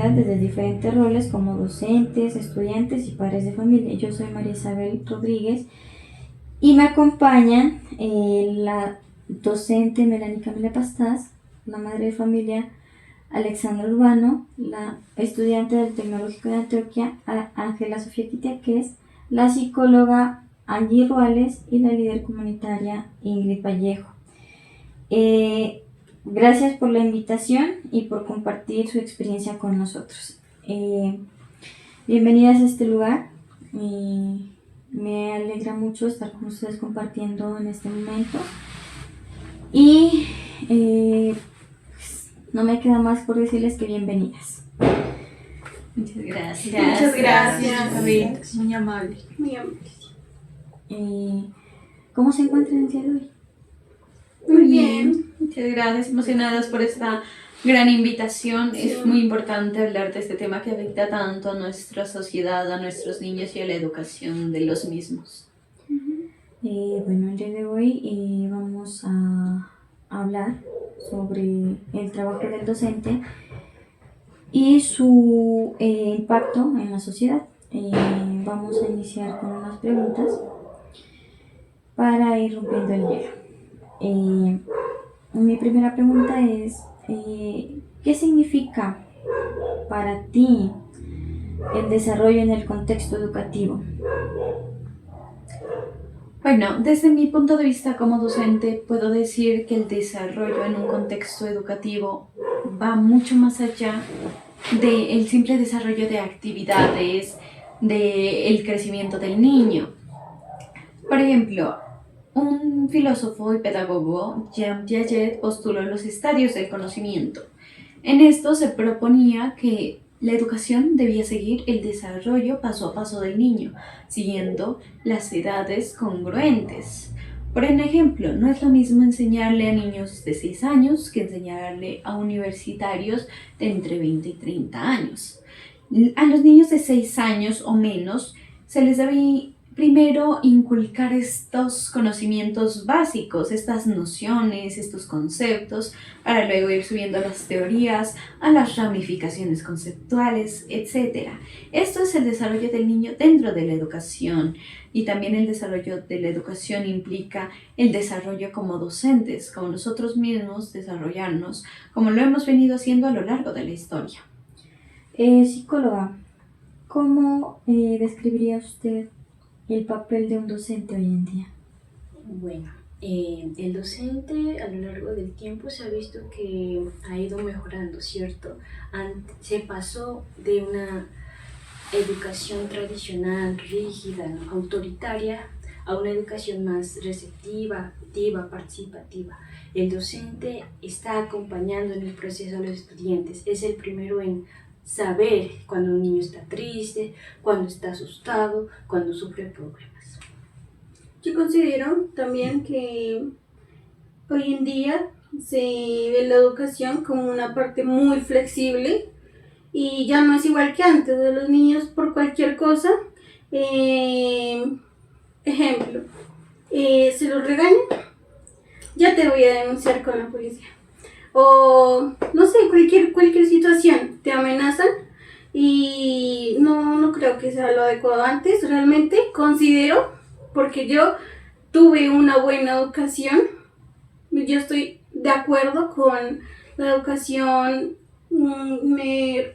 sociedad desde diferentes roles como docentes, estudiantes y padres de familia. Yo soy María Isabel Rodríguez y me acompañan la docente Melanie Camila Pastás, la madre de familia Alexandra Urbano, la estudiante del Tecnológico de Antioquia Ángela Sofía Quitiaquez, la psicóloga Angie Ruales y la líder comunitaria Ingrid Vallejo. Gracias por la invitación y por compartir su experiencia con nosotros. Bienvenidas a este lugar. Me alegra mucho estar con ustedes compartiendo en este momento. Y no me queda más por decirles que bienvenidas. Muchas gracias. Muchas gracias, David. Muy amable. Muy amable. ¿Cómo se encuentran el día de hoy? Muy bien. Muchas gracias, emocionadas por esta gran invitación. Sí. Es muy importante hablar de este tema que afecta tanto a nuestra sociedad, a nuestros niños y a la educación de los mismos. Bueno, el día de hoy vamos a hablar sobre el trabajo del docente y su impacto en la sociedad. Vamos a iniciar con unas preguntas para ir rompiendo el hielo. Mi primera pregunta es, ¿qué significa para ti el desarrollo en el contexto educativo? Bueno, desde mi punto de vista como docente puedo decir que el desarrollo en un contexto educativo va mucho más allá del simple desarrollo de actividades, del crecimiento del niño. Por ejemplo, un filósofo y pedagogo, Jean Piaget, postuló los estadios del conocimiento. En esto se proponía que la educación debía seguir el desarrollo paso a paso del niño, siguiendo las edades congruentes. Por ejemplo, no es lo mismo enseñarle a niños de 6 años que enseñarle a universitarios de entre 20 y 30 años. A los niños de 6 años o menos se les debe primero inculcar estos conocimientos básicos, estas nociones, estos conceptos, para luego ir subiendo a las teorías, a las ramificaciones conceptuales, etc. Esto es el desarrollo del niño dentro de la educación, y también el desarrollo de la educación implica el desarrollo como docentes, como nosotros mismos desarrollarnos, como lo hemos venido haciendo a lo largo de la historia. Psicóloga, ¿cómo describiría usted el papel de un docente hoy en día? Bueno, el docente a lo largo del tiempo se ha visto que ha ido mejorando, ¿cierto? Se pasó de una educación tradicional, rígida, ¿no?, autoritaria, a una educación más receptiva, activa, participativa. El docente está acompañando en el proceso a los estudiantes, es el primero en saber cuando un niño está triste, cuando está asustado, cuando sufre problemas. Yo considero también que hoy en día se ve la educación como una parte muy flexible y ya no es igual que antes. De los niños por cualquier cosa, ejemplo, se los regañan, ya te voy a denunciar con la policía. O no sé, cualquier situación, te amenazan y no creo que sea lo adecuado. Antes realmente considero, porque yo tuve una buena educación, yo estoy de acuerdo con la educación, me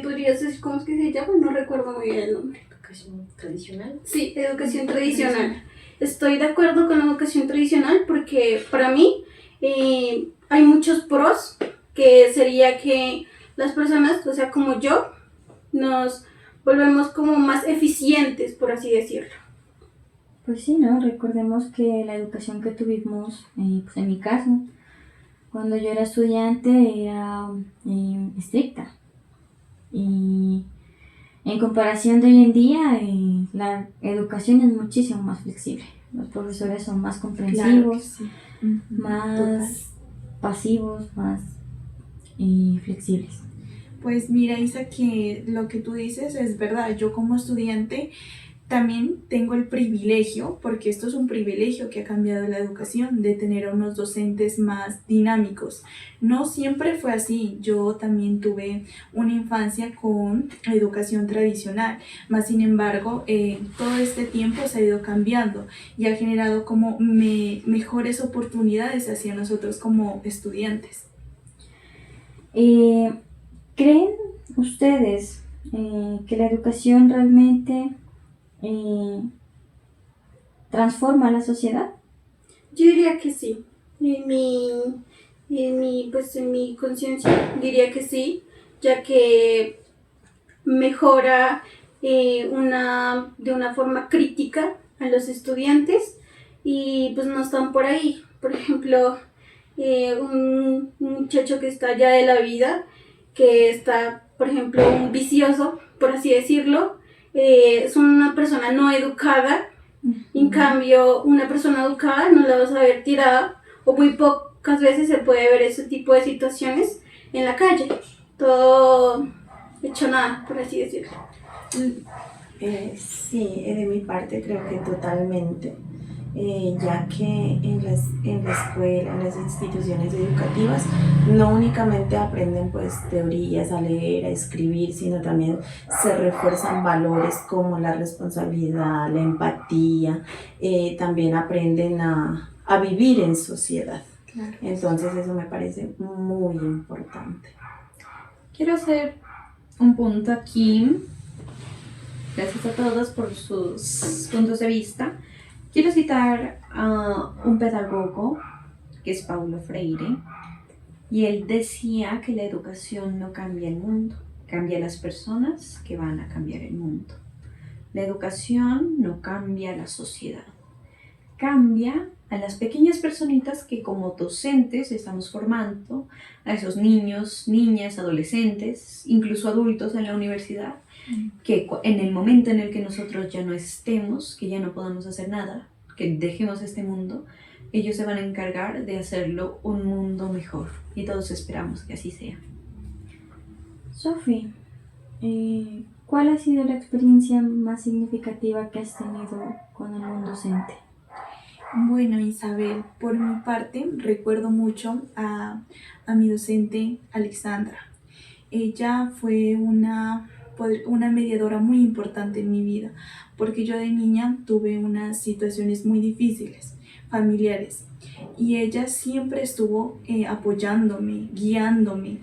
podrías decir cómo es que se llama, no recuerdo muy bien el nombre. ¿Educación tradicional? Sí, educación tradicional. Estoy de acuerdo con la educación tradicional porque para mí hay muchos pros, que sería que las personas, o sea, como yo, nos volvemos como más eficientes, por así decirlo. Pues sí, ¿no? Recordemos que la educación que tuvimos, pues en mi caso, cuando yo era estudiante, era estricta. Y en comparación de hoy en día, la educación es muchísimo más flexible. Los profesores son más comprensivos, Claro, sí. más Total. pasivos, más flexibles. Pues mira, Isa, que lo que tú dices es verdad. Yo como estudiante también tengo el privilegio, porque esto es un privilegio que ha cambiado la educación, de tener a unos docentes más dinámicos. No siempre fue así. Yo también tuve una infancia con educación tradicional, más sin embargo, todo este tiempo se ha ido cambiando y ha generado como mejores oportunidades hacia nosotros como estudiantes. Eh, ¿Creen ustedes que la educación realmente transforma a la sociedad? Yo diría que sí. Pues en mi conciencia diría que sí, ya que mejora de una forma crítica a los estudiantes y pues no están por ahí. Por ejemplo, un muchacho que está ya de la vida, que está, por ejemplo, un vicioso, por así decirlo, es una persona no educada. En cambio, una persona educada no la vas a ver tirada, o muy pocas veces se puede ver ese tipo de situaciones en la calle. Todo hecho nada, por así decirlo. Sí, de mi parte creo que totalmente, ya que en la escuela, en las instituciones educativas, no únicamente aprenden pues teorías, a leer, a escribir, sino también se refuerzan valores como la responsabilidad, la empatía, también aprenden a vivir en sociedad. Claro. Entonces eso me parece muy importante. Quiero hacer un punto aquí. Gracias a todos por sus puntos de vista. Quiero citar a un pedagogo que es Paulo Freire, y él decía que la educación no cambia el mundo, cambia a las personas que van a cambiar el mundo. La educación no cambia la sociedad, cambia a las pequeñas personitas que como docentes estamos formando, a esos niños, niñas, adolescentes, incluso adultos en la universidad, que en el momento en el que nosotros ya no estemos, que ya no podamos hacer nada, que dejemos este mundo, ellos se van a encargar de hacerlo un mundo mejor y todos esperamos que así sea. Sofi, ¿cuál ha sido la experiencia más significativa que has tenido con algún docente? Bueno, Isabel, por mi parte recuerdo mucho a mi docente Alexandra. Ella fue una mediadora muy importante en mi vida, porque yo de niña tuve unas situaciones muy difíciles, familiares, y ella siempre estuvo apoyándome, guiándome,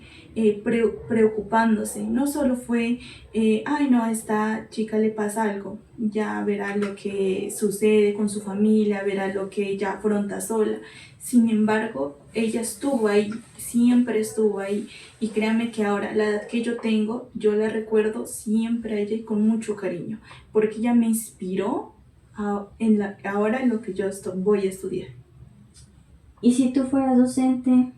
preocupándose. No solo fue, ay no, a esta chica le pasa algo, ya verá lo que sucede con su familia, verá lo que ella afronta sola. Sin embargo, ella estuvo ahí, siempre estuvo ahí, y créanme que ahora, la edad que yo tengo, yo la recuerdo siempre a ella y con mucho cariño, porque ella me inspiró ahora en lo que yo voy a estudiar. Y si tú fueras docente,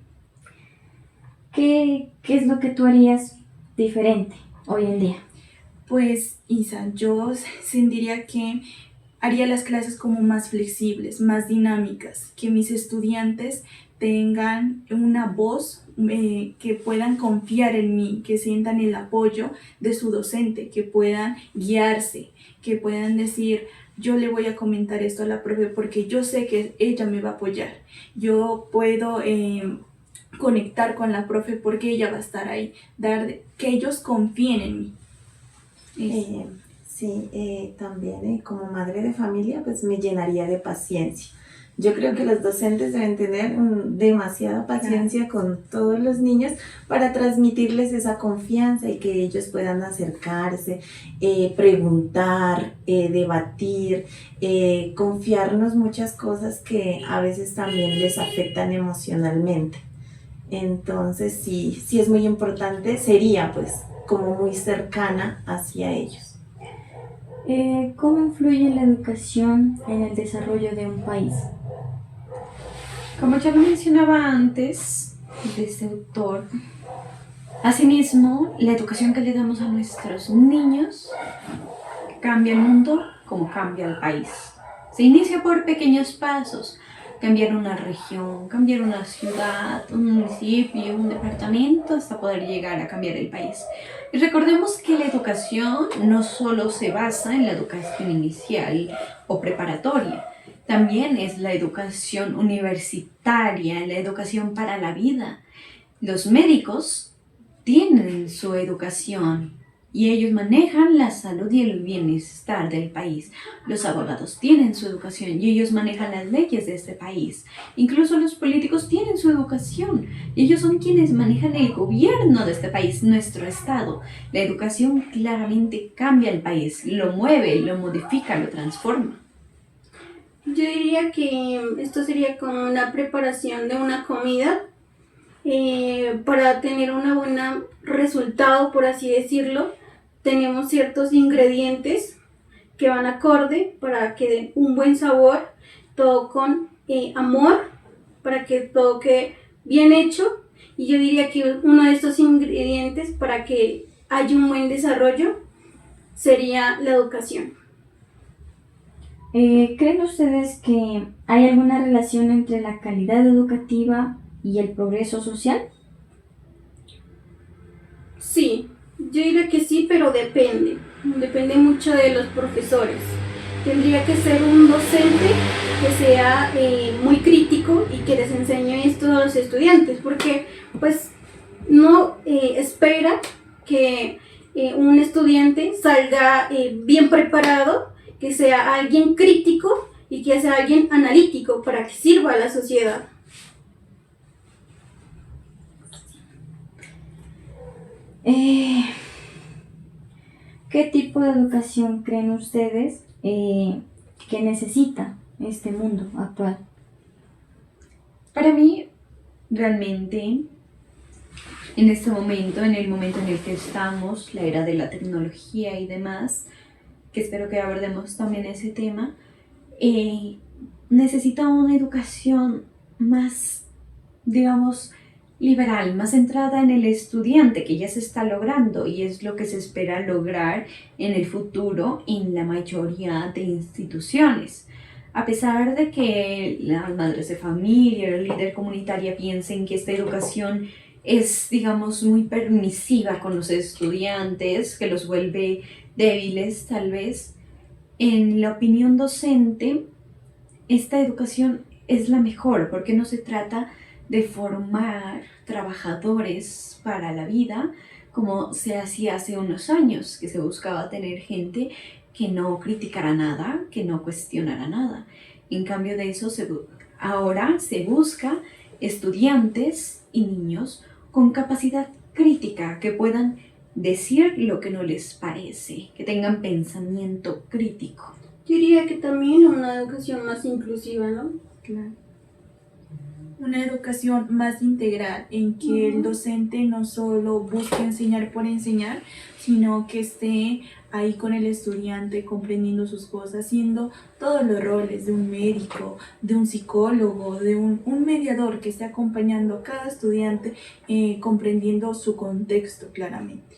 ¿qué es lo que tú harías diferente hoy en día? Pues, Isa, yo sentiría que haría las clases como más flexibles, más dinámicas, que mis estudiantes tengan una voz, que puedan confiar en mí, que sientan el apoyo de su docente, que puedan guiarse, que puedan decir, yo le voy a comentar esto a la profe porque yo sé que ella me va a apoyar. Yo puedo conectar con la profe porque ella va a estar ahí, que ellos confíen en mí. Sí, también como madre de familia pues me llenaría de paciencia. Yo creo que los docentes deben tener demasiada paciencia con todos los niños para transmitirles esa confianza y que ellos puedan acercarse, preguntar, debatir, confiarnos muchas cosas que a veces también les afectan emocionalmente. Entonces sí es muy importante, sería pues como muy cercana hacia ellos. ¿Cómo influye la educación en el desarrollo de un país? Como ya lo mencionaba antes, de este autor, asimismo, la educación que le damos a nuestros niños cambia el mundo como cambia el país. Se inicia por pequeños pasos, cambiar una región, cambiar una ciudad, un municipio, un departamento, hasta poder llegar a cambiar el país. Y recordemos que la educación no solo se basa en la educación inicial o preparatoria, también es la educación universitaria, la educación para la vida. Los médicos tienen su educación y ellos manejan la salud y el bienestar del país. Los abogados tienen su educación y ellos manejan las leyes de este país. Incluso los políticos tienen su educación y ellos son quienes manejan el gobierno de este país, nuestro estado. La educación claramente cambia el país, lo mueve, lo modifica, lo transforma. Yo diría que esto sería como una preparación de una comida para tener un buen resultado, por así decirlo. Tenemos ciertos ingredientes que van acorde para que den un buen sabor, todo con amor, para que todo quede bien hecho. Y yo diría que uno de estos ingredientes para que haya un buen desarrollo sería la educación. ¿Creen ustedes que hay alguna relación entre la calidad educativa y el progreso social? Sí, yo diría que sí, pero depende mucho de los profesores. Tendría que ser un docente que sea muy crítico y que les enseñe esto a los estudiantes, porque pues no espera que un estudiante salga bien preparado, que sea alguien crítico y que sea alguien analítico para que sirva a la sociedad. ¿Qué tipo de educación creen ustedes que necesita este mundo actual? Para mí, realmente, en este momento, en el momento en el que estamos, la era de la tecnología y demás, que espero que abordemos también ese tema, necesita una educación más, digamos, liberal, más centrada en el estudiante, que ya se está logrando y es lo que se espera lograr en el futuro en la mayoría de instituciones. A pesar de que las madres de familia o la líder comunitaria piensen que esta educación es, digamos, muy permisiva con los estudiantes, que los vuelve débiles tal vez, en la opinión docente, esta educación es la mejor porque no se trata de formar trabajadores para la vida como se hacía hace unos años, que se buscaba tener gente que no criticara nada, que no cuestionara nada. En cambio de eso, ahora se busca estudiantes y niños con capacidad crítica, que puedan decir lo que no les parece, que tengan pensamiento crítico. Yo diría que también una educación más inclusiva, ¿no? Claro. Una educación más integral en que el docente no solo busque enseñar por enseñar, sino que esté ahí con el estudiante comprendiendo sus cosas, haciendo todos los roles de un médico, de un psicólogo, de un mediador que esté acompañando a cada estudiante, comprendiendo su contexto claramente.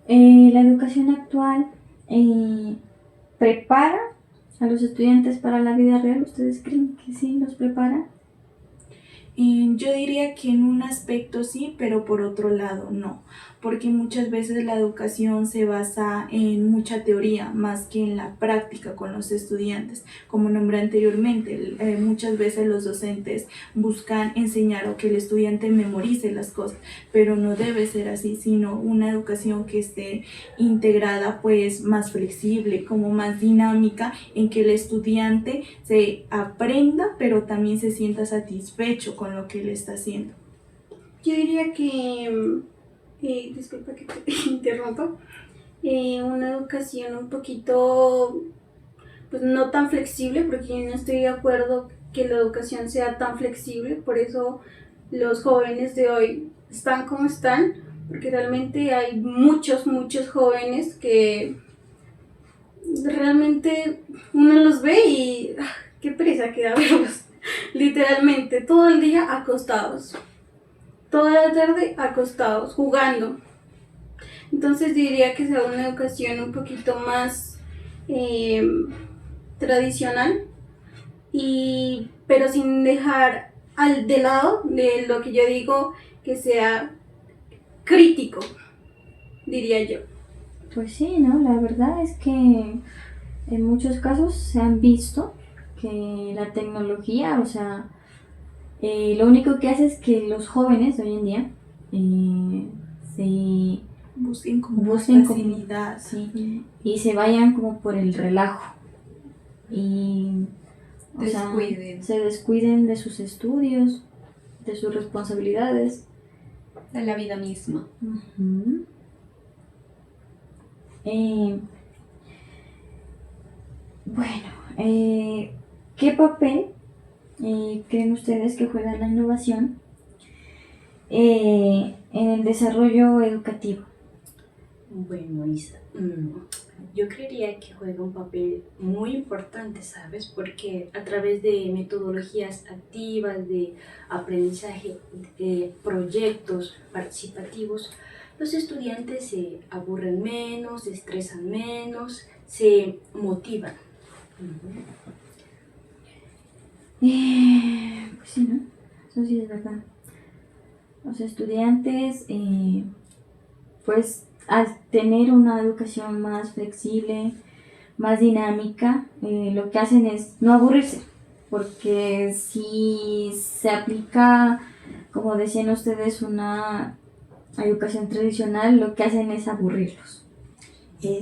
La educación actual prepara a los estudiantes para la vida real. ¿Ustedes creen que sí los prepara? Yo diría que en un aspecto sí, pero por otro lado no, porque muchas veces la educación se basa en mucha teoría más que en la práctica con los estudiantes. Como nombré anteriormente, muchas veces los docentes buscan enseñar o que el estudiante memorice las cosas, pero no debe ser así, sino una educación que esté integrada, pues más flexible, como más dinámica, en que el estudiante se aprenda, pero también se sienta satisfecho con lo que él está haciendo. Yo diría que, disculpa que te interrumpa, una educación un poquito, pues no tan flexible, porque yo no estoy de acuerdo que la educación sea tan flexible, por eso los jóvenes de hoy están como están, porque realmente hay muchos jóvenes que realmente uno los ve y qué pereza que da verlos. Literalmente todo el día acostados, toda la tarde acostados, jugando. Entonces diría que sea una educación un poquito más tradicional, pero sin dejar de lado de lo que yo digo que sea crítico, diría yo. Pues sí, ¿no? La verdad es que en muchos casos se han visto que la tecnología, o sea, lo único que hace es que los jóvenes de hoy en día se Busquen como busquen más como- facilidad. sí, y se vayan como por el relajo y o sea, Descuiden. se descuiden de sus estudios, de sus responsabilidades. De la vida misma. Ujú. Bueno, ¿qué papel creen ustedes que juega la innovación en el desarrollo educativo? Bueno, Isa, yo creería que juega un papel muy importante, ¿sabes? Porque a través de metodologías activas, de aprendizaje, de proyectos participativos, los estudiantes se aburren menos, se estresan menos, se motivan. Pues sí, ¿no? Eso sí es verdad. Los estudiantes, pues al tener una educación más flexible, más dinámica, lo que hacen es no aburrirse, porque si se aplica, como decían ustedes, una educación tradicional, lo que hacen es aburrirlos.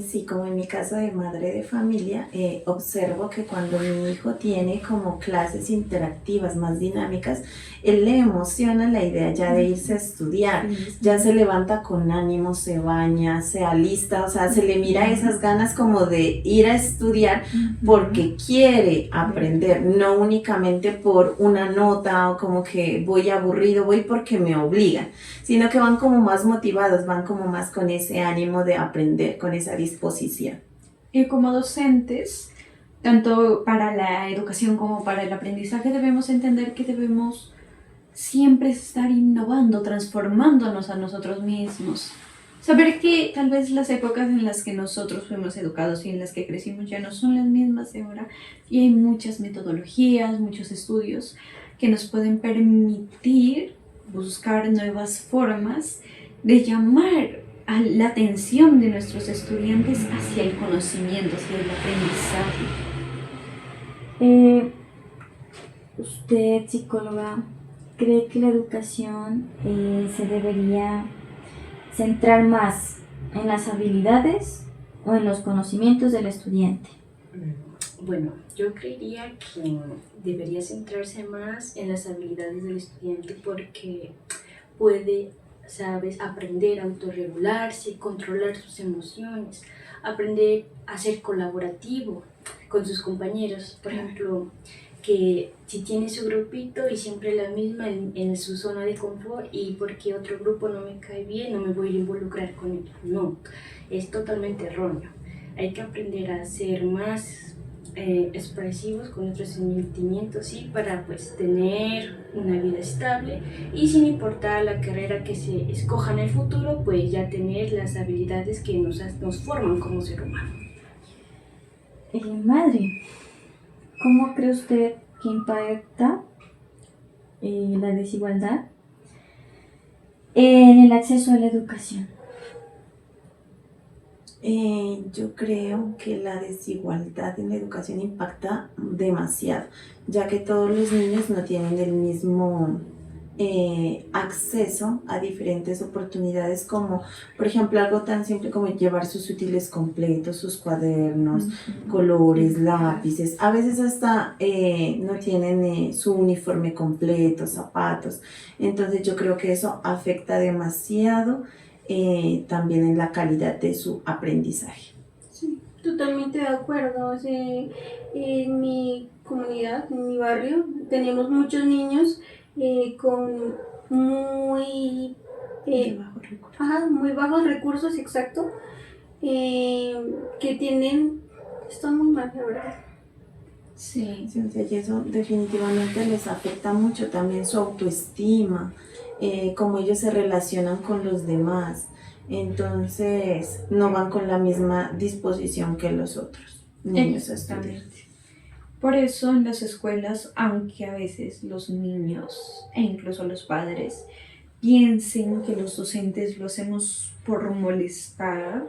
Sí, como en mi caso de madre de familia, observo que cuando mi hijo tiene como clases interactivas más dinámicas, él le emociona la idea ya de irse a estudiar, ya se levanta con ánimo, se baña, se alista, o sea, se le mira esas ganas como de ir a estudiar porque quiere aprender, no únicamente por una nota o como que voy aburrido, voy porque me obligan, sino que van como más motivados, van como más con ese ánimo de aprender, con esa disposición. Y como docentes, tanto para la educación como para el aprendizaje, debemos entender que debemos siempre estar innovando, transformándonos a nosotros mismos. Saber que tal vez las épocas en las que nosotros fuimos educados y en las que crecimos ya no son las mismas de ahora, y hay muchas metodologías, muchos estudios que nos pueden permitir buscar nuevas formas de llamar a la atención de nuestros estudiantes hacia el conocimiento, hacia el aprendizaje. Usted, psicóloga, ¿cree que la educación se debería centrar más en las habilidades o en los conocimientos del estudiante? Bueno, yo creería que debería centrarse más en las habilidades del estudiante porque puede, sabes, aprender a autorregularse, controlar sus emociones, aprender a ser colaborativo con sus compañeros. Por ejemplo, que si tiene su grupito y siempre la misma en su zona de confort y porque otro grupo no me cae bien, no me voy a involucrar con ellos. No, es totalmente erróneo. Hay que aprender a ser más expresivos con nuestros sentimientos, sí, para pues tener una vida estable y sin importar la carrera que se escoja en el futuro, pues ya tener las habilidades que nos forman como ser humano. Madre, ¿cómo cree usted que impacta la desigualdad en el acceso a la educación? Yo creo que la desigualdad en la educación impacta demasiado, ya que todos los niños no tienen el mismo acceso a diferentes oportunidades, como por ejemplo algo tan simple como llevar sus útiles completos, sus cuadernos, colores, lápices, a veces hasta no tienen su uniforme completo, zapatos. Entonces yo creo que eso afecta demasiado también en la calidad de su aprendizaje. Sí, totalmente de acuerdo. O sea, en mi comunidad, en mi barrio, tenemos muchos niños con muy, muy bajos recursos, exacto, que están muy mal, la verdad. Sí. Sí, o sea, y eso definitivamente les afecta mucho también su autoestima, cómo ellos se relacionan con los demás. Entonces, no van con la misma disposición que los otros niños a estudiar. Por eso en las escuelas, aunque a veces los niños e incluso los padres piensen que los docentes lo hacemos por molestar,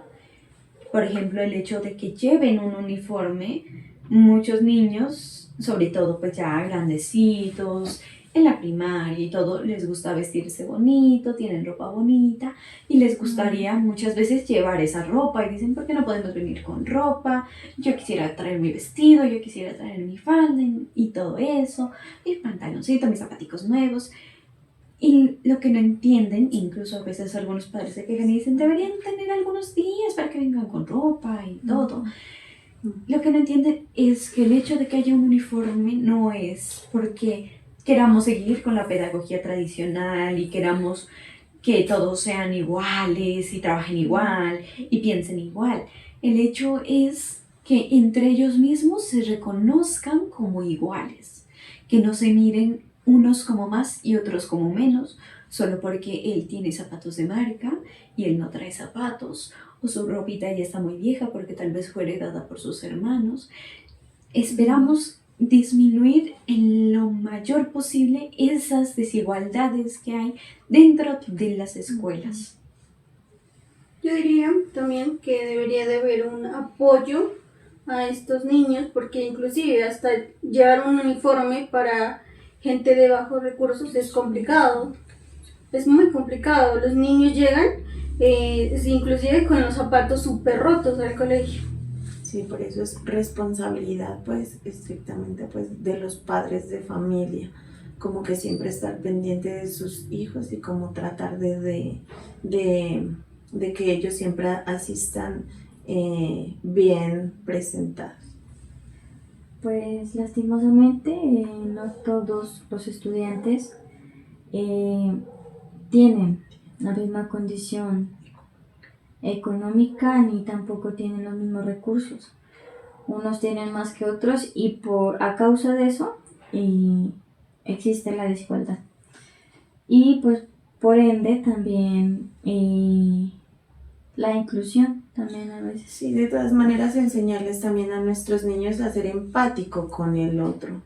por ejemplo, el hecho de que lleven un uniforme, muchos niños, sobre todo pues ya grandecitos, en la primaria y todo, les gusta vestirse bonito, tienen ropa bonita y les gustaría muchas veces llevar esa ropa y dicen, ¿por qué no podemos venir con ropa? Yo quisiera traer mi vestido, yo quisiera traer mi falda y todo eso, mi pantaloncito, mis zapaticos nuevos. Y lo que no entienden, incluso a veces algunos padres se quejan y dicen, deberían tener algunos días para que vengan con ropa y todo. Lo que no entienden es que el hecho de que haya un uniforme no es porque queramos seguir con la pedagogía tradicional y queramos que todos sean iguales y trabajen igual y piensen igual. El hecho es que entre ellos mismos se reconozcan como iguales, que no se miren unos como más y otros como menos, solo porque él tiene zapatos de marca y él no trae zapatos, o su ropita ya está muy vieja porque tal vez fue heredada por sus hermanos. Esperamos disminuir en lo mayor posible esas desigualdades que hay dentro de las escuelas. Yo diría también que debería de haber un apoyo a estos niños, porque inclusive hasta llevar un uniforme para gente de bajos recursos es complicado, es muy complicado. Los niños llegan inclusive con los zapatos súper rotos al colegio. Sí, por eso es responsabilidad, pues, estrictamente, pues, de los padres de familia, como que siempre estar pendiente de sus hijos y como tratar de que ellos siempre asistan bien presentados. Pues lastimosamente no todos los estudiantes tienen la misma condición económica ni tampoco tienen los mismos recursos. Unos tienen más que otros y a causa de eso existe la desigualdad. Y pues por ende también la inclusión también a veces. Sí, de todas maneras enseñarles también a nuestros niños a ser empático con el otro.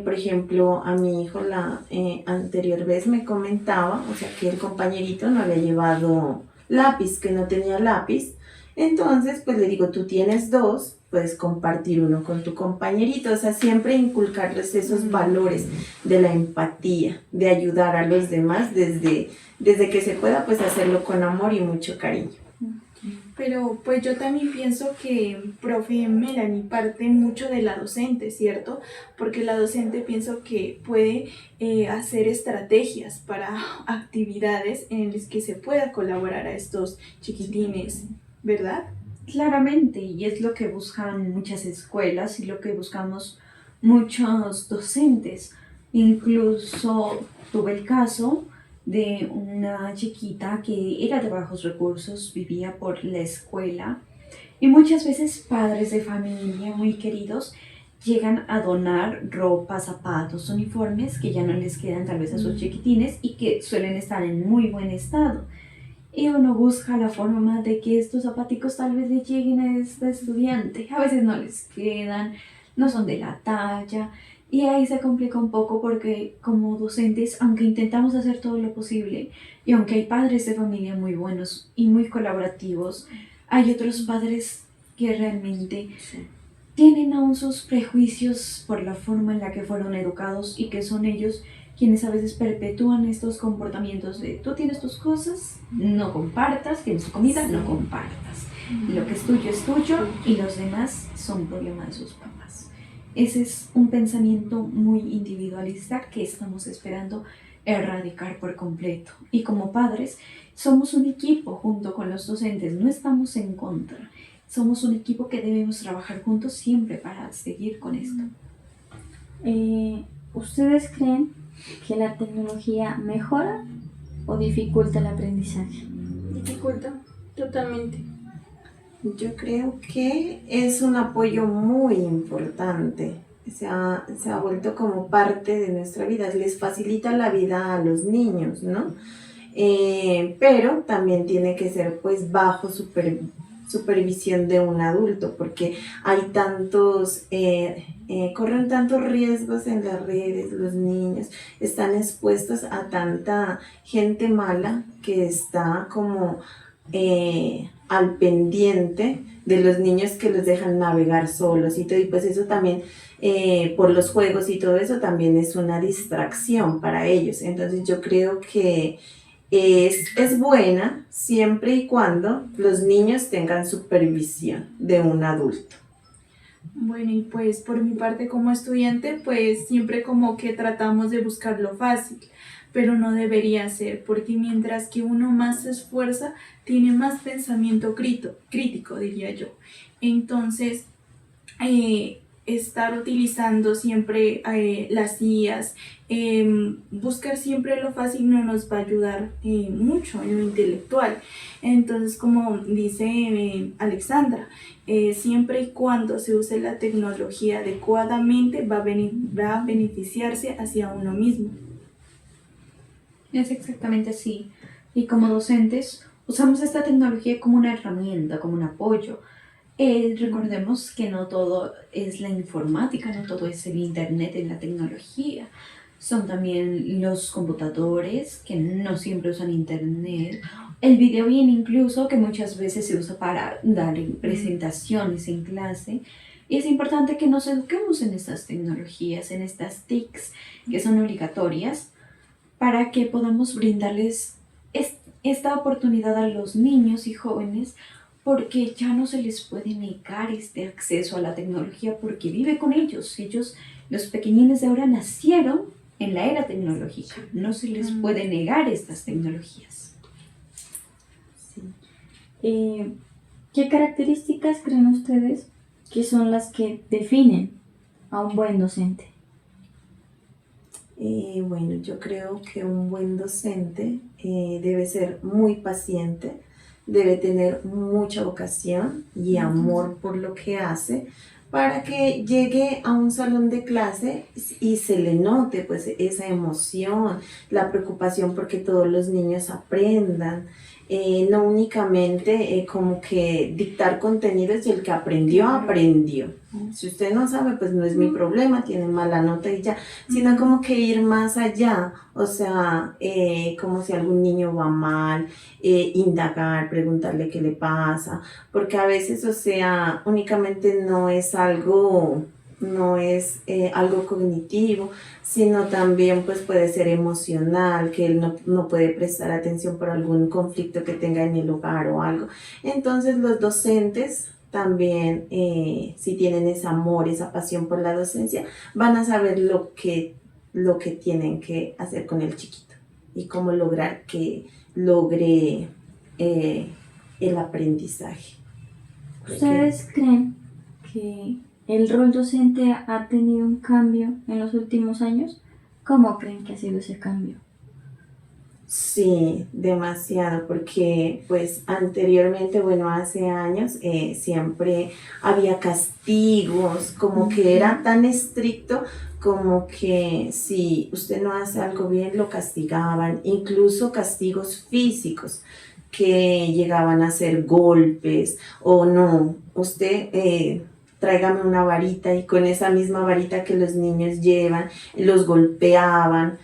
Por ejemplo, a mi hijo la anterior vez me comentaba, o sea, que el compañerito no había llevado lápiz, que no tenía lápiz. Entonces, pues le digo, tú tienes dos, puedes compartir uno con tu compañerito. O sea, siempre inculcarles esos valores de la empatía, de ayudar a los demás desde que se pueda, pues hacerlo con amor y mucho cariño. Pero pues yo también pienso que, profe Melanie, parte mucho de la docente, ¿cierto? Porque la docente pienso que puede hacer estrategias para actividades en las que se pueda colaborar a estos chiquitines, ¿verdad? Claramente, y es lo que buscan muchas escuelas y lo que buscamos muchos docentes. Incluso tuve el caso de una chiquita que era de bajos recursos, vivía por la escuela y muchas veces padres de familia muy queridos llegan a donar ropa, zapatos, uniformes que ya no les quedan tal vez a sus chiquitines y que suelen estar en muy buen estado. Y uno busca la forma de que estos zapaticos tal vez le lleguen a esta estudiante. A veces no les quedan, no son de la talla. Y ahí se complica un poco porque como docentes, aunque intentamos hacer todo lo posible, y aunque hay padres de familia muy buenos y muy colaborativos, hay otros padres que realmente tienen aún sus prejuicios por la forma en la que fueron educados y que son ellos quienes a veces perpetúan estos comportamientos de tú tienes tus cosas, no compartas, tienes tu comida, no compartas. Lo que es tuyo y los demás son problema de sus papás. Ese es un pensamiento muy individualista que estamos esperando erradicar por completo. Y como padres, somos un equipo junto con los docentes, no estamos en contra. Somos un equipo que debemos trabajar juntos siempre para seguir con esto. ¿Ustedes creen que la tecnología mejora o dificulta el aprendizaje? Dificulta, totalmente. Yo creo que es un apoyo muy importante. Se ha vuelto como parte de nuestra vida. Les facilita la vida a los niños, ¿no? Pero también tiene que ser pues bajo supervisión de un adulto, porque hay tantos, corren tantos riesgos en las redes, los niños están expuestos a tanta gente mala que está como al pendiente de los niños que los dejan navegar solos y todo, y pues eso también por los juegos y todo eso también es una distracción para ellos. Entonces yo creo que es buena siempre y cuando los niños tengan supervisión de un adulto. Bueno, y pues por mi parte como estudiante, pues siempre como que tratamos de buscar lo fácil, pero no debería ser, porque mientras que uno más se esfuerza, tiene más pensamiento crítico, diría yo. Entonces, estar utilizando siempre las IAs, buscar siempre lo fácil no nos va a ayudar mucho en lo intelectual. Entonces, como dice Alexandra, siempre y cuando se use la tecnología adecuadamente va a beneficiarse hacia uno mismo. Es exactamente así. Y como docentes, usamos esta tecnología como una herramienta, como un apoyo. Recordemos que no todo es la informática, no todo es el internet y la tecnología. Son también los computadores que no siempre usan internet. El video bien incluso que muchas veces se usa para dar presentaciones en clase. Y es importante que nos eduquemos en estas tecnologías, en estas TICs que son obligatorias, para que podamos brindarles esta oportunidad a los niños y jóvenes, porque ya no se les puede negar este acceso a la tecnología porque vive con ellos. Ellos, los pequeñines de ahora, nacieron en la era tecnológica. No se les puede negar estas tecnologías. ¿Qué características creen ustedes que son las que definen a un buen docente? Bueno, yo creo que un buen docente debe ser muy paciente, debe tener mucha vocación y amor por lo que hace, para que llegue a un salón de clase y se le note pues esa emoción, la preocupación porque todos los niños aprendan. No únicamente como que dictar contenidos y el que aprendió, aprendió. Si usted no sabe, pues no es mi problema, tiene mala nota y ya, sino como que ir más allá, o sea, como si algún niño va mal, indagar, preguntarle qué le pasa, porque a veces, o sea, únicamente no es algo cognitivo, sino también pues puede ser emocional, que él no puede prestar atención por algún conflicto que tenga en el hogar o algo. Entonces los docentes también, si tienen ese amor, esa pasión por la docencia, van a saber lo que tienen que hacer con el chiquito y cómo lograr que logre el aprendizaje. ¿Ustedes creen que el rol docente ha tenido un cambio en los últimos años? ¿Cómo creen que ha sido ese cambio? Sí, demasiado, porque pues anteriormente, bueno, hace años siempre había castigos, como que era tan estricto como que si usted no hace algo bien lo castigaban, incluso castigos físicos que llegaban a ser golpes o no, usted tráigame una varita, y con esa misma varita que los niños llevan, los golpeaban,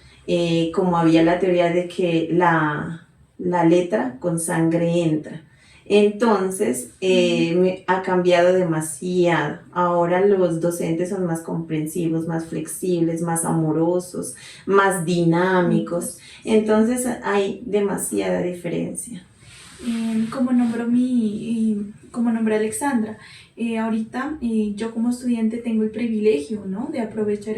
como había la teoría de que la letra con sangre entra. Entonces, ha cambiado demasiado. Ahora los docentes son más comprensivos, más flexibles, más amorosos, más dinámicos. Entonces, hay demasiada diferencia. Como nombró Alexandra, ahorita yo como estudiante tengo el privilegio, ¿no?, de aprovechar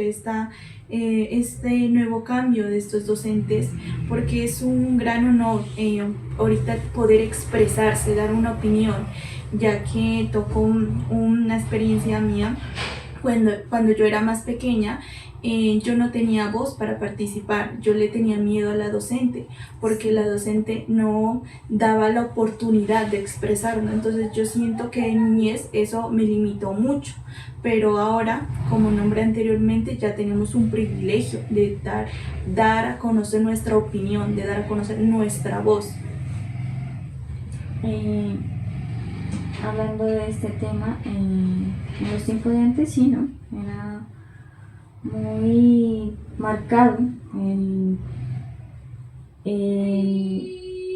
este nuevo cambio de estos docentes, porque es un gran honor ahorita poder expresarse, dar una opinión, ya que tocó una experiencia mía cuando yo era más pequeña. Yo no tenía voz para participar, yo le tenía miedo a la docente, porque la docente no daba la oportunidad de expresarlo. Entonces yo siento que en niñez eso me limitó mucho, pero ahora, como nombré anteriormente, ya tenemos un privilegio de dar a conocer nuestra opinión, de dar a conocer nuestra voz. hablando de este tema, en los tiempos de antes sí, ¿no? Era muy marcado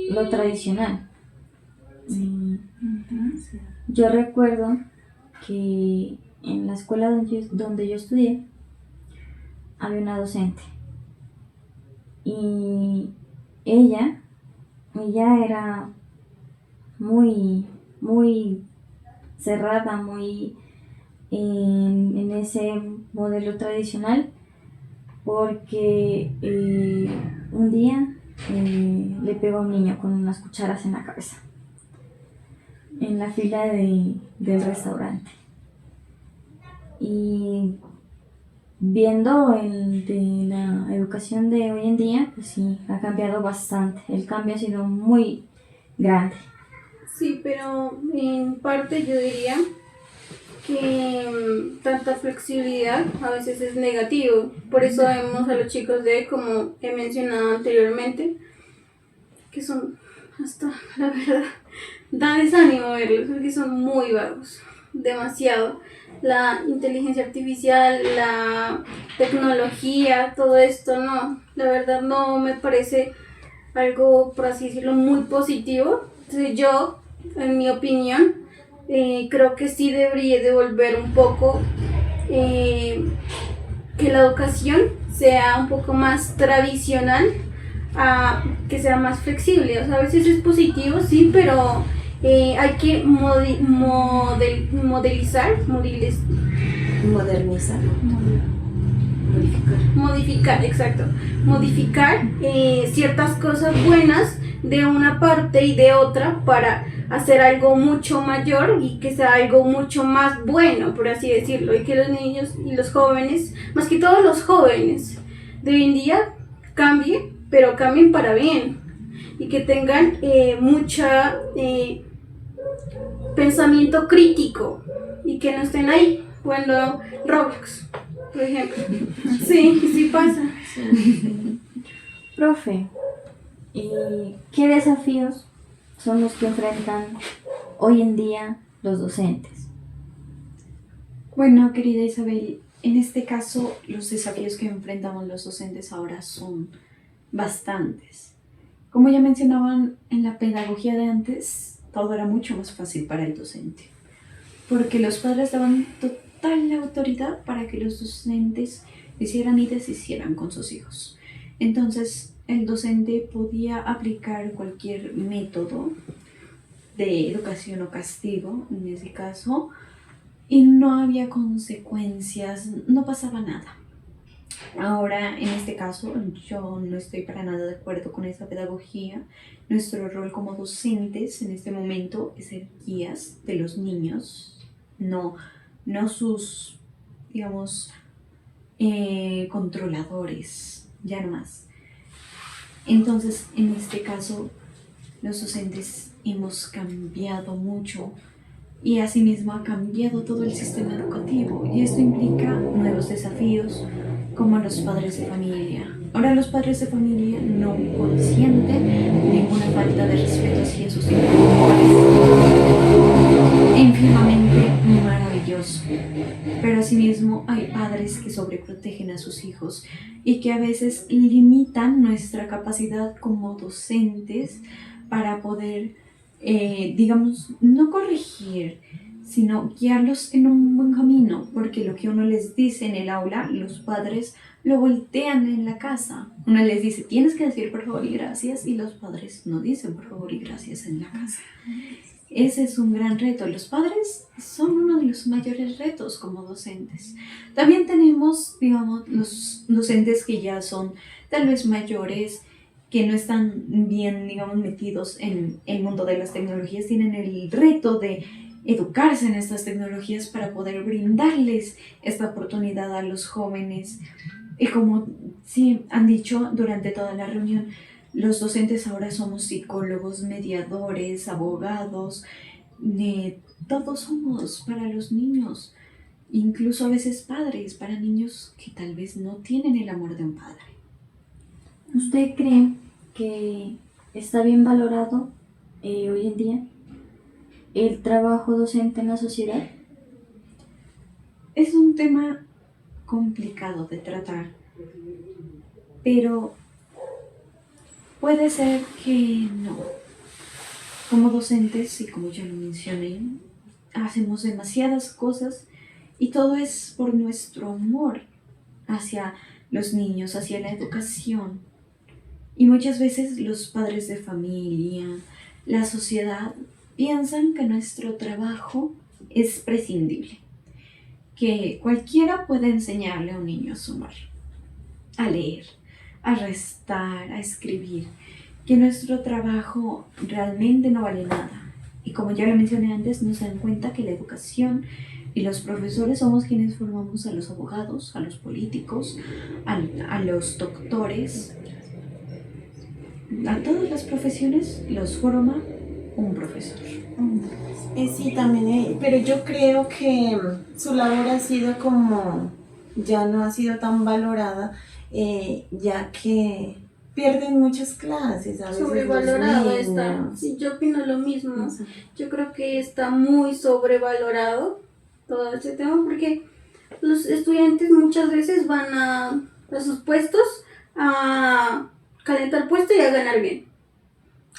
lo tradicional. Y yo recuerdo que en la escuela donde yo estudié había una docente y ella era muy, muy cerrada, muy en ese modelo tradicional, porque un día le pegó a un niño con unas cucharas en la cabeza en la fila del restaurante. Y viendo de la educación de hoy en día, pues sí, ha cambiado bastante. El cambio ha sido muy grande. Sí, pero en parte yo diría que tanta flexibilidad a veces es negativo. Por eso vemos a los chicos de, como he mencionado anteriormente, que son hasta, la verdad, da desánimo verlos porque son muy vagos, demasiado. La inteligencia artificial, la tecnología, todo esto, no, la verdad no me parece algo, por así decirlo, muy positivo. Entonces yo, en mi opinión, creo que sí debería devolver un poco, que la educación sea un poco más tradicional, a que sea más flexible. O sea, a veces es positivo, sí, pero hay que Modernizar. modificar, exacto, modificar ciertas cosas buenas de una parte y de otra para hacer algo mucho mayor y que sea algo mucho más bueno, por así decirlo, y que los niños y los jóvenes, más que todos los jóvenes de hoy en día, cambien, pero cambien para bien y que tengan mucha pensamiento crítico y que no estén ahí jugando Roblox, por ejemplo. Sí, sí pasa. Profe, ¿y qué desafíos son los que enfrentan hoy en día los docentes? Bueno, querida Isabel, en este caso los desafíos que enfrentamos los docentes ahora son bastantes. Como ya mencionaban, en la pedagogía de antes todo era mucho más fácil para el docente, porque los padres daban total autoridad para que los docentes hicieran y deshicieran con sus hijos. Entonces, el docente podía aplicar cualquier método de educación o castigo, en ese caso, y no había consecuencias, no pasaba nada. Ahora, en este caso, yo no estoy para nada de acuerdo con esa pedagogía. Nuestro rol como docentes en este momento es ser guías de los niños, no sus, digamos, controladores, ya no más. Entonces, en este caso, los docentes hemos cambiado mucho y asimismo ha cambiado todo el sistema educativo, y esto implica nuevos desafíos como los padres de familia. Ahora los padres de familia no consienten ninguna falta de respeto hacia sus hijos. Ínfimamente maravilloso. Pero asimismo hay padres que sobreprotegen a sus hijos y que a veces limitan nuestra capacidad como docentes para poder, digamos, no corregir, sino guiarlos en un buen camino, porque lo que uno les dice en el aula, los padres lo voltean en la casa. Uno les dice, tienes que decir por favor y gracias, y los padres no dicen por favor y gracias en la casa. Ese es un gran reto. Los padres son uno de los mayores retos como docentes. También tenemos, digamos, los docentes que ya son tal vez mayores, que no están bien, digamos, metidos en el mundo de las tecnologías, tienen el reto de educarse en estas tecnologías para poder brindarles esta oportunidad a los jóvenes. Y como sí han dicho durante toda la reunión, los docentes ahora somos psicólogos, mediadores, abogados, todos somos para los niños, incluso a veces padres para niños que tal vez no tienen el amor de un padre. ¿Usted cree que está bien valorado hoy en día? el trabajo docente en la sociedad? Es un tema complicado de tratar, pero puede ser que no. Como docentes, y como ya lo mencioné, hacemos demasiadas cosas y todo es por nuestro amor hacia los niños, hacia la educación. Y muchas veces los padres de familia, la sociedad, piensan que nuestro trabajo es prescindible, que cualquiera puede enseñarle a un niño a sumar, a leer, a restar, a escribir, que nuestro trabajo realmente no vale nada. Y como ya lo mencioné antes, no se dan cuenta que la educación y los profesores somos quienes formamos a los abogados, a los políticos, a los doctores. A todas las profesiones los forma un profesor. Sí, también, pero yo creo que su labor ha sido como, ya no ha sido tan valorada, ya que pierden muchas clases, a veces Sobrevalorado los está. niños. Sí, yo opino lo mismo. Sí. Yo creo que está muy sobrevalorado todo ese tema porque los estudiantes muchas veces van a sus puestos a calentar puesto y a ganar bien.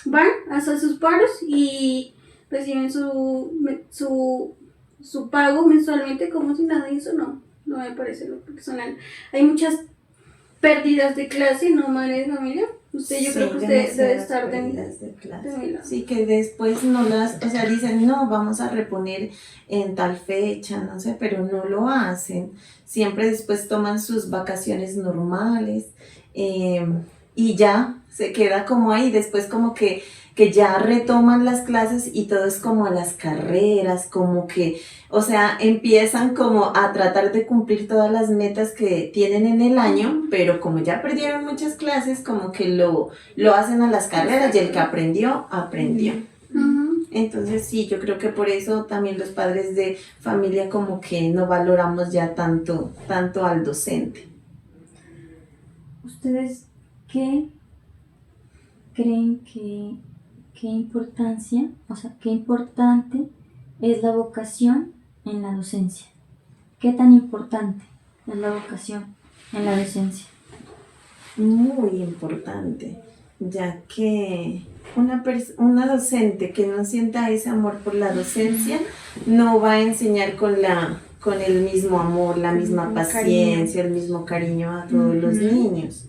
Van a hacer sus paros y reciben su pago mensualmente como si nada, y eso no me parece lo personal. Hay muchas pérdidas de clase, ¿no, madre de familia? Yo creo que usted debe demasiadas estar pérdidas de clase. de mi lado. Sí, que después no las, o sea, dicen, no, vamos a reponer en tal fecha, no sé, pero no lo hacen. Siempre después toman sus vacaciones normales y ya se queda como ahí. Después como que ya retoman las clases y todo es como a las carreras, como que, o sea, empiezan como a tratar de cumplir todas las metas que tienen en el año, pero como ya perdieron muchas clases, como que lo hacen a las carreras y el que aprendió. Ujú. Entonces sí, yo creo que por eso también los padres de familia como que no valoramos ya tanto al docente. ¿Ustedes qué creen qué importancia, o sea, qué importante es la vocación en la docencia? ¿Qué tan importante es la vocación en la docencia? Muy importante, ya que una docente que no sienta ese amor por la docencia no va a enseñar con el mismo amor, la misma paciencia, el mismo cariño a todos los niños.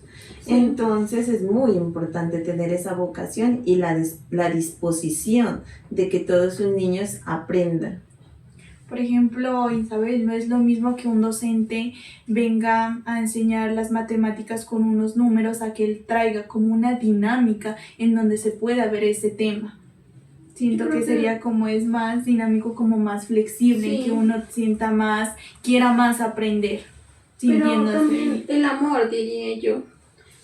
Entonces es muy importante tener esa vocación y la disposición de que todos sus niños aprendan. Por ejemplo, Isabel, no es lo mismo que un docente venga a enseñar las matemáticas con unos números a que él traiga como una dinámica en donde se pueda ver ese tema. Siento que sería como es más dinámico, como más flexible, Sí. que uno sienta más, quiera más aprender. Pero sintiéndose- también el amor, diría yo.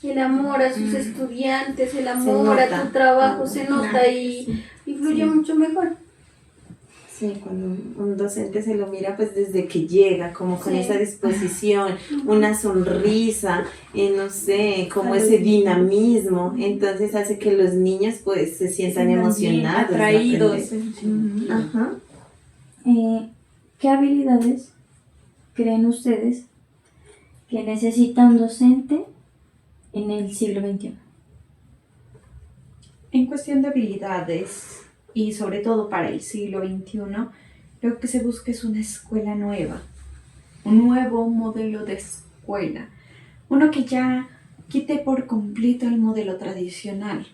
El amor a sus estudiantes, el amor nota. a tu trabajo, se nota y influye mucho mejor. Sí, cuando un docente se lo mira pues desde que llega, como con Sí. esa disposición, una sonrisa, no sé, como ese dinamismo, entonces hace que los niños pues se sientan bien emocionados, de atraídos. aprender. Ajá. ¿Qué habilidades creen ustedes que necesita un docente en el siglo XXI? En cuestión de habilidades, y sobre todo para el siglo XXI, lo que se busca es una escuela nueva, un nuevo modelo de escuela, uno que ya quite por completo el modelo tradicional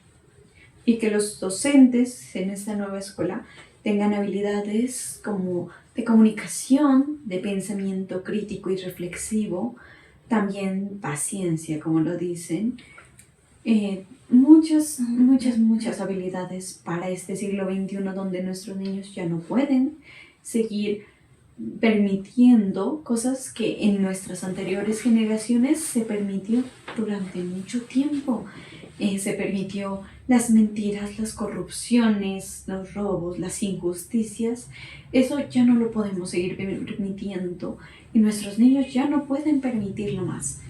y que los docentes en esta nueva escuela tengan habilidades como de comunicación, de pensamiento crítico y reflexivo, también paciencia, como lo dicen, muchas habilidades para este siglo XXI donde nuestros niños ya no pueden seguir permitiendo cosas que en nuestras anteriores generaciones se permitió durante mucho tiempo. Se permitió las mentiras, las corrupciones, los robos, las injusticias. Eso ya no lo podemos seguir permitiendo y nuestros niños ya no pueden permitirlo más.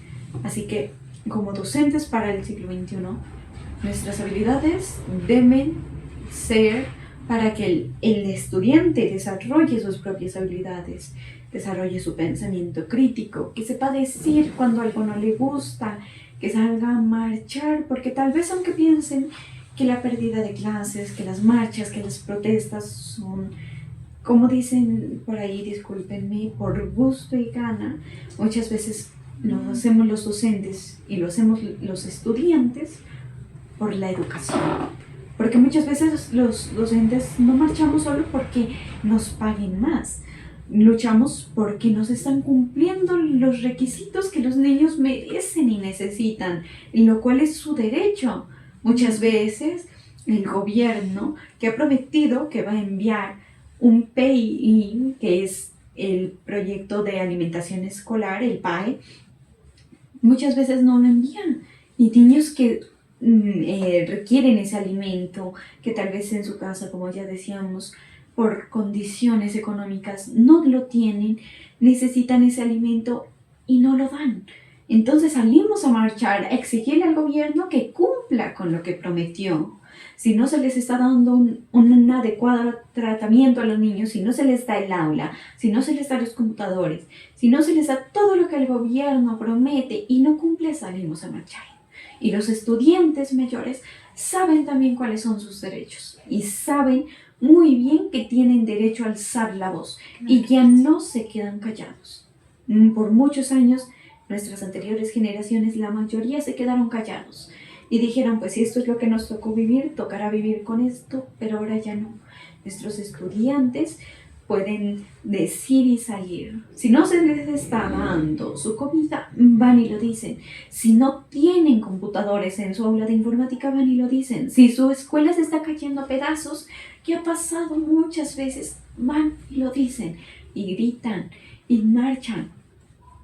Así que como docentes para el siglo XXI, nuestras habilidades deben ser para que el estudiante desarrolle sus propias habilidades, desarrolle su pensamiento crítico, que sepa decir cuando algo no le gusta, que salga a marchar, porque tal vez aunque piensen que la pérdida de clases, que las marchas, que las protestas son, como dicen por ahí, discúlpenme, por gusto y gana, muchas veces lo hacemos los docentes y lo hacemos los estudiantes por la educación. Porque muchas veces los docentes no marchamos solo porque nos paguen más. Luchamos porque nos están cumpliendo los requisitos que los niños merecen y necesitan, lo cual es su derecho. Muchas veces el gobierno, que ha prometido que va a enviar un PI, que es el proyecto de alimentación escolar, el PAE, muchas veces no lo envían. Y niños que requieren ese alimento, que tal vez en su casa, como ya decíamos, por condiciones económicas no lo tienen, necesitan ese alimento y no lo dan. Entonces salimos a marchar, a exigirle al gobierno que cumpla con lo que prometió. Si no se les está dando un adecuado tratamiento a los niños, si no se les da el aula, si no se les da los computadores, si no se les da todo lo que el gobierno promete y no cumple, salimos a marchar. Y los estudiantes mayores saben también cuáles son sus derechos y saben muy bien que tienen derecho a alzar la voz y ya no se quedan callados. Por muchos años, nuestras anteriores generaciones, la mayoría se quedaron callados y dijeron, pues si esto es lo que nos tocó vivir, tocará vivir con esto, pero ahora ya no. Nuestros estudiantes pueden decir y salir. Si no se les está dando su comida, van y lo dicen. Si no tienen computadores en su aula de informática, van y lo dicen. Si su escuela se está cayendo a pedazos, que ha pasado muchas veces, van y lo dicen. Y gritan y marchan.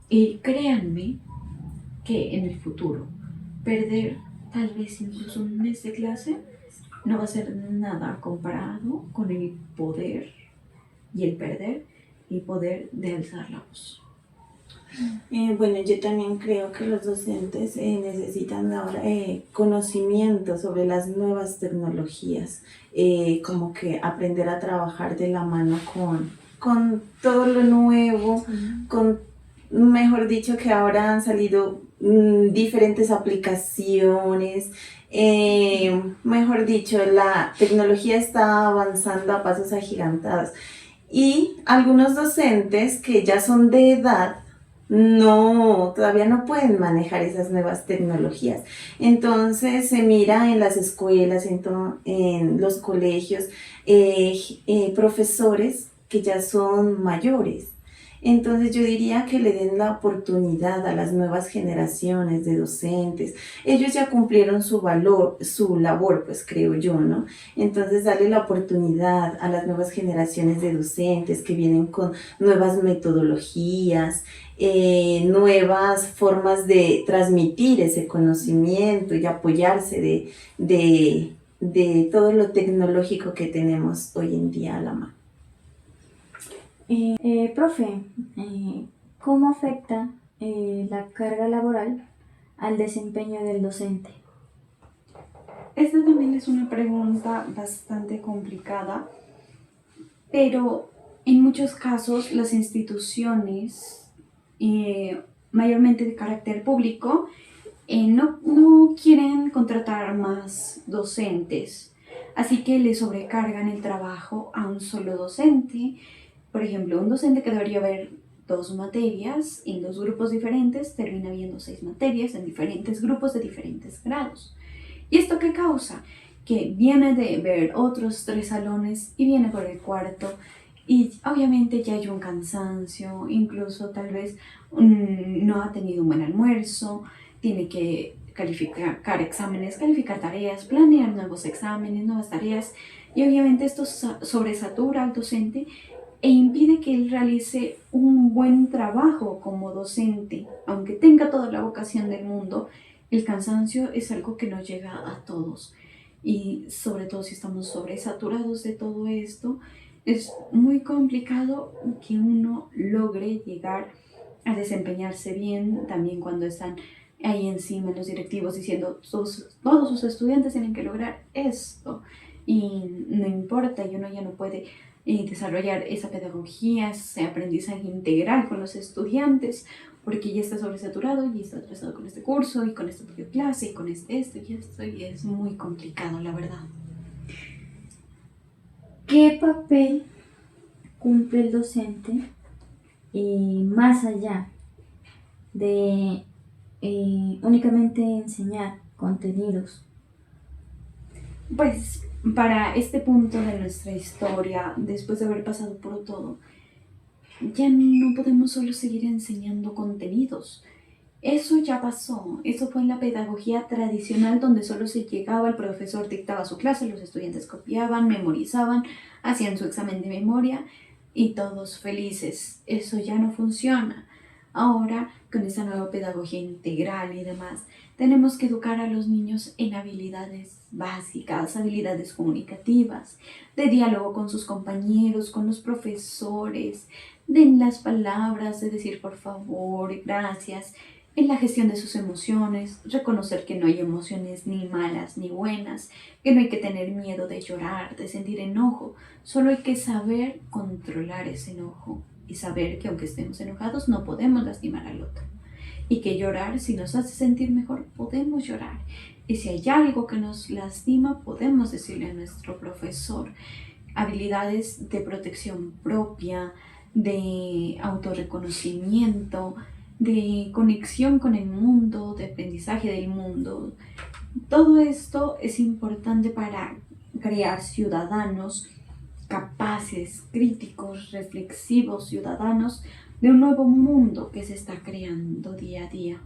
Y créanme que en el futuro, perder tal vez incluso un mes de clase no va a ser nada comparado con el poder y el perder el poder de alzar la voz. Bueno, yo también creo que los docentes necesitan ahora conocimiento sobre las nuevas tecnologías, como que aprender a trabajar de la mano con todo lo nuevo, con, mejor dicho, que ahora han salido diferentes aplicaciones. Mejor dicho, la tecnología está avanzando a pasos agigantados. Y algunos docentes que ya son de edad todavía no pueden manejar esas nuevas tecnologías. Entonces se mira en las escuelas, en los colegios, profesores que ya son mayores. Entonces yo diría que le den la oportunidad a las nuevas generaciones de docentes. Ellos ya cumplieron su labor, pues creo yo, ¿no? Entonces darle la oportunidad a las nuevas generaciones de docentes que vienen con nuevas metodologías, nuevas formas de transmitir ese conocimiento y apoyarse de todo lo tecnológico que tenemos hoy en día a la mano. Profe, ¿cómo afecta la carga laboral al desempeño del docente? Esta también es una pregunta bastante complicada, pero en muchos casos las instituciones, mayormente de carácter público, no quieren contratar más docentes, así que le sobrecargan el trabajo a un solo docente. Por ejemplo, un docente que debería ver 2 materias en 2 grupos diferentes, termina viendo 6 materias en diferentes grupos de diferentes grados. ¿Y esto qué causa? Que viene de ver otros 3 salones y viene por el cuarto y obviamente ya hay un cansancio, incluso tal vez no ha tenido un buen almuerzo, tiene que calificar exámenes, calificar tareas, planear nuevos exámenes, nuevas tareas y obviamente esto sobresatura al docente e impide que él realice un buen trabajo como docente. Aunque tenga toda la vocación del mundo, el cansancio es algo que nos llega a todos. Y sobre todo si estamos sobresaturados de todo esto, es muy complicado que uno logre llegar a desempeñarse bien, también cuando están ahí encima los directivos diciendo todos sus estudiantes tienen que lograr esto. y no importa, y uno ya no puede desarrollar esa pedagogía, ese aprendizaje integral con los estudiantes, porque ya está sobresaturado y está atrasado con este curso y con esta propia clase y con esto y esto, y es muy complicado, la verdad. ¿Qué papel cumple el docente más allá de únicamente enseñar contenidos? Pues para este punto de nuestra historia, después de haber pasado por todo, ya no podemos solo seguir enseñando contenidos. Eso ya pasó, eso fue en la pedagogía tradicional donde solo se llegaba, el profesor dictaba su clase, los estudiantes copiaban, memorizaban, hacían su examen de memoria y todos felices. Eso ya no funciona. Ahora, con esta nueva pedagogía integral y demás, tenemos que educar a los niños en habilidades básicas, habilidades comunicativas, de diálogo con sus compañeros, con los profesores, de las palabras, de decir por favor, gracias, en la gestión de sus emociones, reconocer que no hay emociones ni malas ni buenas, que no hay que tener miedo de llorar, de sentir enojo, solo hay que saber controlar ese enojo y saber que aunque estemos enojados no podemos lastimar al otro y que llorar, si nos hace sentir mejor, podemos llorar, y si hay algo que nos lastima, podemos decirle a nuestro profesor. Habilidades de protección propia, de autorreconocimiento, de conexión con el mundo, de aprendizaje del mundo. Todo esto es importante para crear ciudadanos capaces, críticos, reflexivos, ciudadanos de un nuevo mundo que se está creando día a día.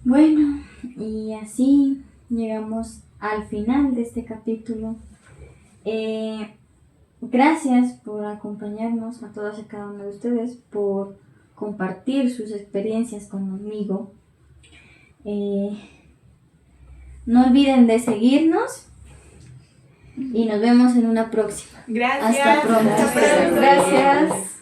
Bueno, y así llegamos al final de este capítulo. Gracias por acompañarnos a todas y cada uno de ustedes, por compartir sus experiencias conmigo. No olviden de seguirnos y nos vemos en una próxima. Gracias. Hasta pronto. Hasta pronto. Gracias.